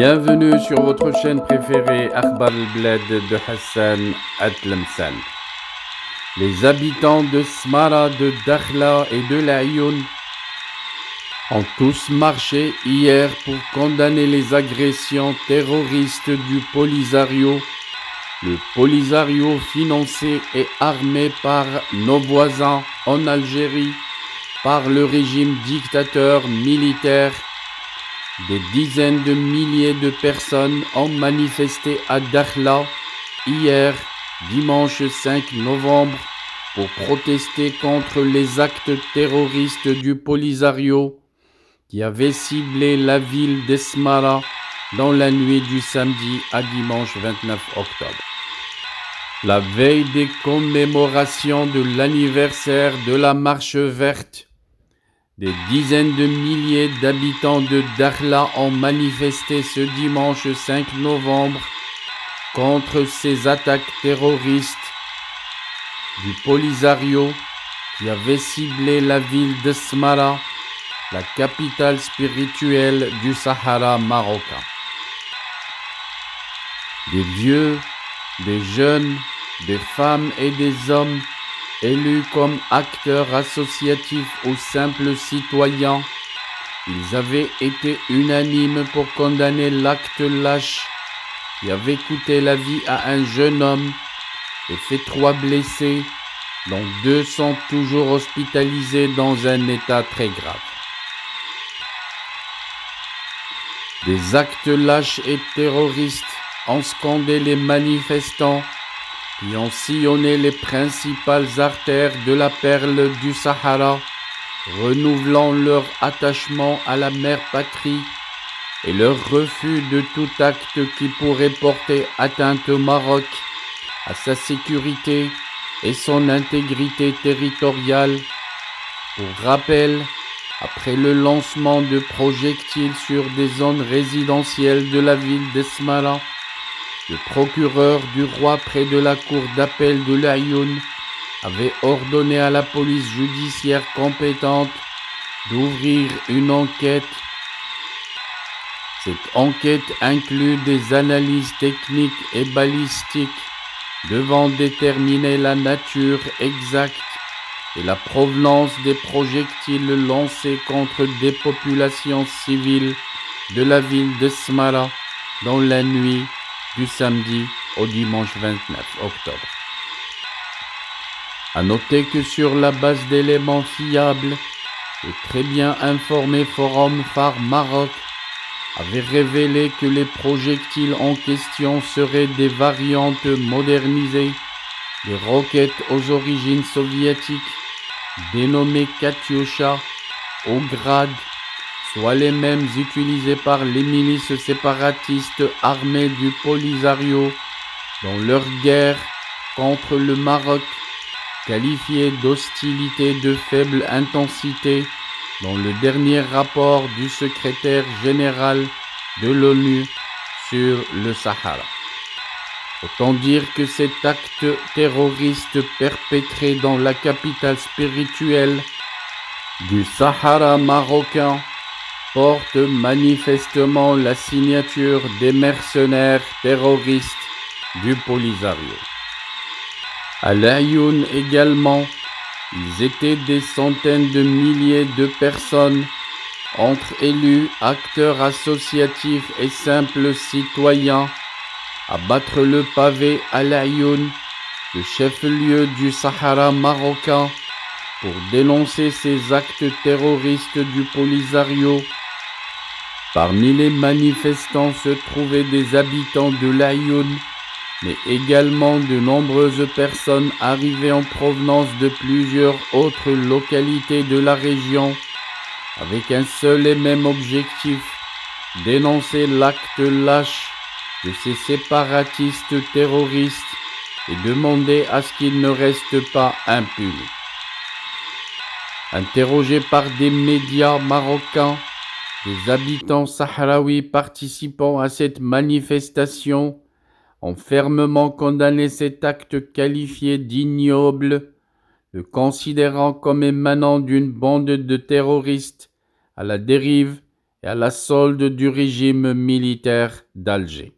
Bienvenue sur votre chaîne préférée Akhbar al-Bled de Hassan Atlemsan. Les habitants de Smara, de Dakhla et de l'Ayoun ont tous marché hier pour condamner les agressions terroristes du Polisario. Le Polisario financé et armé par nos voisins en Algérie, par le régime dictateur militaire. Des dizaines de milliers de personnes ont manifesté à Dakhla hier, dimanche 5 novembre, pour protester contre les actes terroristes du Polisario qui avaient ciblé la ville d'Esmara dans la nuit du samedi à dimanche 29 octobre. La veille des commémorations de l'anniversaire de la Marche verte, des dizaines de milliers d'habitants de Dakhla ont manifesté ce dimanche 5 novembre contre ces attaques terroristes du Polisario qui avaient ciblé la ville de Smara, la capitale spirituelle du Sahara marocain. Des vieux, des jeunes, des femmes et des hommes élus comme acteurs associatifs ou simples citoyens, ils avaient été unanimes pour condamner l'acte lâche qui avait coûté la vie à un jeune homme et fait 3 blessés, dont 2 sont toujours hospitalisés dans un état très grave. Des actes lâches et terroristes ont scandé les manifestants qui ont sillonné les principales artères de la perle du Sahara, renouvelant leur attachement à la mère patrie et leur refus de tout acte qui pourrait porter atteinte au Maroc, à sa sécurité et son intégrité territoriale. Pour rappel, après le lancement de projectiles sur des zones résidentielles de la ville d'Esmara, le procureur du roi près de la cour d'appel de l'Ayoun avait ordonné à la police judiciaire compétente d'ouvrir une enquête. Cette enquête inclut des analyses techniques et balistiques devant déterminer la nature exacte et la provenance des projectiles lancés contre des populations civiles de la ville de Smara dans la nuit du samedi au dimanche 29 octobre. À noter que sur la base d'éléments fiables, le très bien informé Forum Phare Maroc avait révélé que les projectiles en question seraient des variantes modernisées, des roquettes aux origines soviétiques, dénommées Katyusha, au grade, soit les mêmes utilisés par les milices séparatistes armées du Polisario dans leur guerre contre le Maroc, qualifiée d'hostilité de faible intensité dans le dernier rapport du secrétaire général de l'ONU sur le Sahara. Autant dire que cet acte terroriste perpétré dans la capitale spirituelle du Sahara marocain porte manifestement la signature des mercenaires terroristes du Polisario. À l'Ayoun également, ils étaient des centaines de milliers de personnes, entre élus, acteurs associatifs et simples citoyens, à battre le pavé à l'Ayoun, le chef-lieu du Sahara marocain, pour dénoncer ces actes terroristes du Polisario. Parmi les manifestants se trouvaient des habitants de l'Ayoun, mais également de nombreuses personnes arrivées en provenance de plusieurs autres localités de la région, avec un seul et même objectif, dénoncer l'acte lâche de ces séparatistes terroristes et demander à ce qu'ils ne restent pas impunis. Interrogés par des médias marocains, des habitants sahraouis participant à cette manifestation ont fermement condamné cet acte qualifié d'ignoble, le considérant comme émanant d'une bande de terroristes à la dérive et à la solde du régime militaire d'Alger.